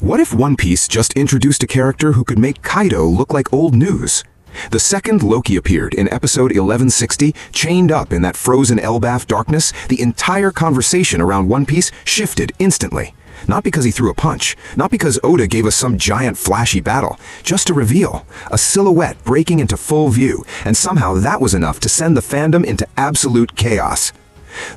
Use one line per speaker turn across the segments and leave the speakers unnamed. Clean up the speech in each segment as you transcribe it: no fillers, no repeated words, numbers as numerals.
What if One Piece just introduced a character who could make Kaido look like old news? The second Loki appeared in episode 1160, chained up in that frozen Elbaf darkness, the entire conversation around One Piece shifted instantly. Not because he threw a punch, not because Oda gave us some giant flashy battle, just a reveal, a silhouette breaking into full view, and somehow that was enough to send the fandom into absolute chaos.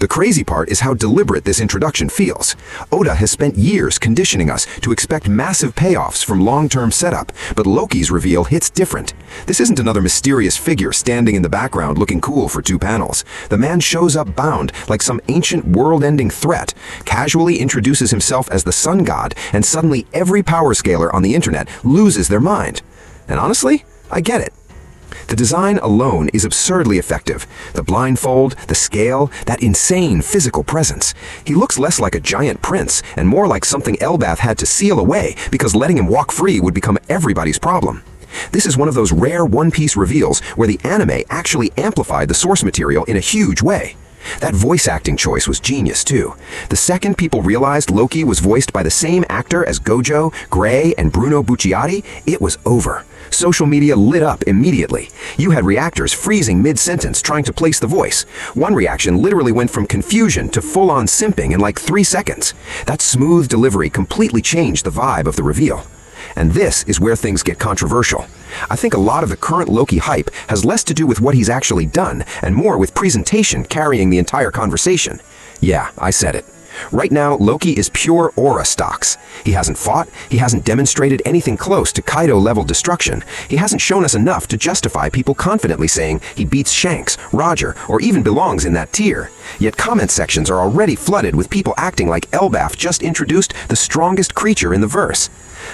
The crazy part is how deliberate this introduction feels. Oda has spent years conditioning us to expect massive payoffs from long-term setup, but Loki's reveal hits different. This isn't another mysterious figure standing in the background looking cool for 2 panels. The man shows up bound like some ancient world-ending threat, casually introduces himself as the sun god, and suddenly every power scaler on the internet loses their mind. And honestly, I get it. The design alone is absurdly effective. The blindfold, the scale, that insane physical presence. He looks less like a giant prince and more like something Elbaf had to seal away because letting him walk free would become everybody's problem. This is one of those rare One Piece reveals where the anime actually amplified the source material in a huge way. That voice acting choice was genius too. The second people realized Loki was voiced by the same actor as Gojo, Gray, and Bruno Bucciati, it was over. Social media lit up immediately. You had reactors freezing mid-sentence trying to place the voice. One reaction literally went from confusion to full-on simping in like 3 seconds. That smooth delivery completely changed the vibe of the reveal. And this is where things get controversial. I think a lot of the current Loki hype has less to do with what he's actually done and more with presentation carrying the entire conversation. Yeah, I said it. Right now, Loki is pure aura stocks. He hasn't fought, he hasn't demonstrated anything close to Kaido-level destruction. He hasn't shown us enough to justify people confidently saying he beats Shanks, Roger, or even belongs in that tier. Yet comment sections are already flooded with people acting like Elbaf just introduced the strongest creature in the verse.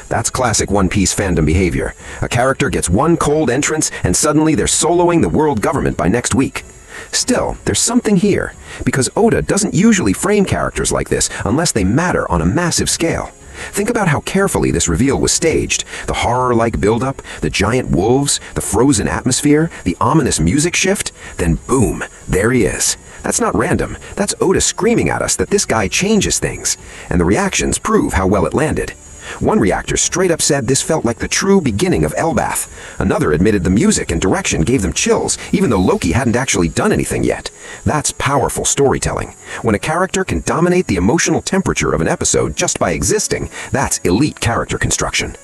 That's classic One Piece fandom behavior. A character gets one cold entrance and suddenly they're soloing the world government by next week. Still, there's something here, because Oda doesn't usually frame characters like this unless they matter on a massive scale. Think about how carefully this reveal was staged. The horror-like buildup, the giant wolves, the frozen atmosphere, the ominous music shift, then boom, there he is. That's not random, that's Oda screaming at us that this guy changes things, and the reactions prove how well it landed. One reactor straight up said this felt like the true beginning of Elbaf. Another admitted the music and direction gave them chills, even though Loki hadn't actually done anything yet. That's powerful storytelling. When a character can dominate the emotional temperature of an episode just by existing, that's elite character construction.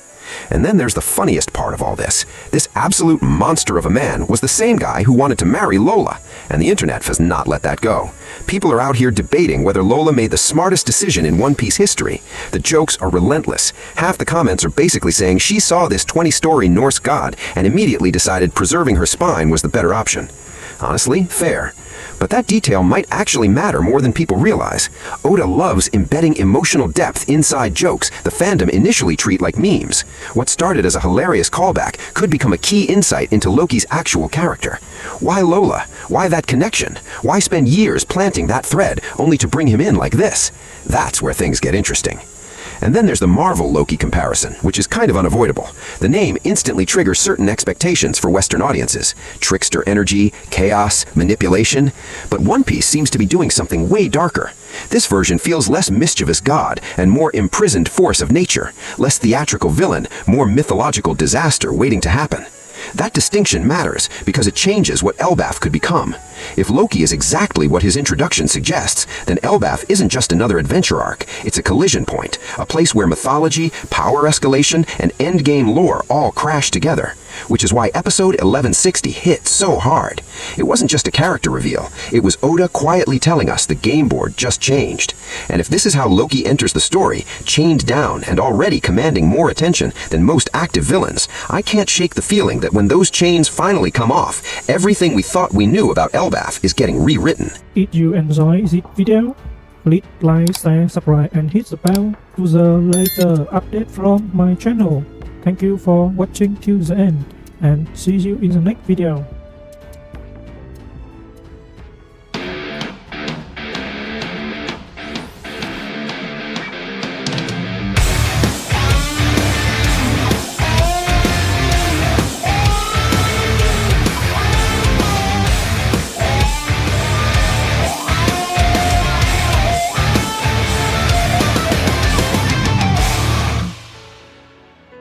And then there's the funniest part of all this. This absolute monster of a man was the same guy who wanted to marry Lola, and the internet has not let that go. People are out here debating whether Lola made the smartest decision in One Piece history. The jokes are relentless. Half the comments are basically saying she saw this 20-story Norse god and immediately decided preserving her spine was the better option. Honestly, fair. But that detail might actually matter more than people realize. Oda loves embedding emotional depth inside jokes the fandom initially treat like memes. What started as a hilarious callback could become a key insight into Loki's actual character. Why Lola? Why that connection? Why spend years planting that thread only to bring him in like this? That's where things get interesting. And then there's the Marvel Loki comparison, which is kind of unavoidable. The name instantly triggers certain expectations for Western audiences. Trickster energy, chaos, manipulation. But One Piece seems to be doing something way darker. This version feels less mischievous god and more imprisoned force of nature. Less theatrical villain, more mythological disaster waiting to happen. That distinction matters because it changes what Elbaf could become. If Loki is exactly what his introduction suggests, then Elbaf isn't just another adventure arc, it's a collision point, a place where mythology, power escalation, and endgame lore all crash together. Which is why episode 1160 hit so hard. It wasn't just a character reveal, it was Oda quietly telling us the game board just changed. And if this is how Loki enters the story, chained down and already commanding more attention than most active villains, I can't shake the feeling that when those chains finally come off, everything we thought we knew about Elbaf is getting rewritten.
Did you enjoy this video? Please like, share, subscribe and hit the bell to the later update from my channel. Thank you for watching till the end and see you in the next video.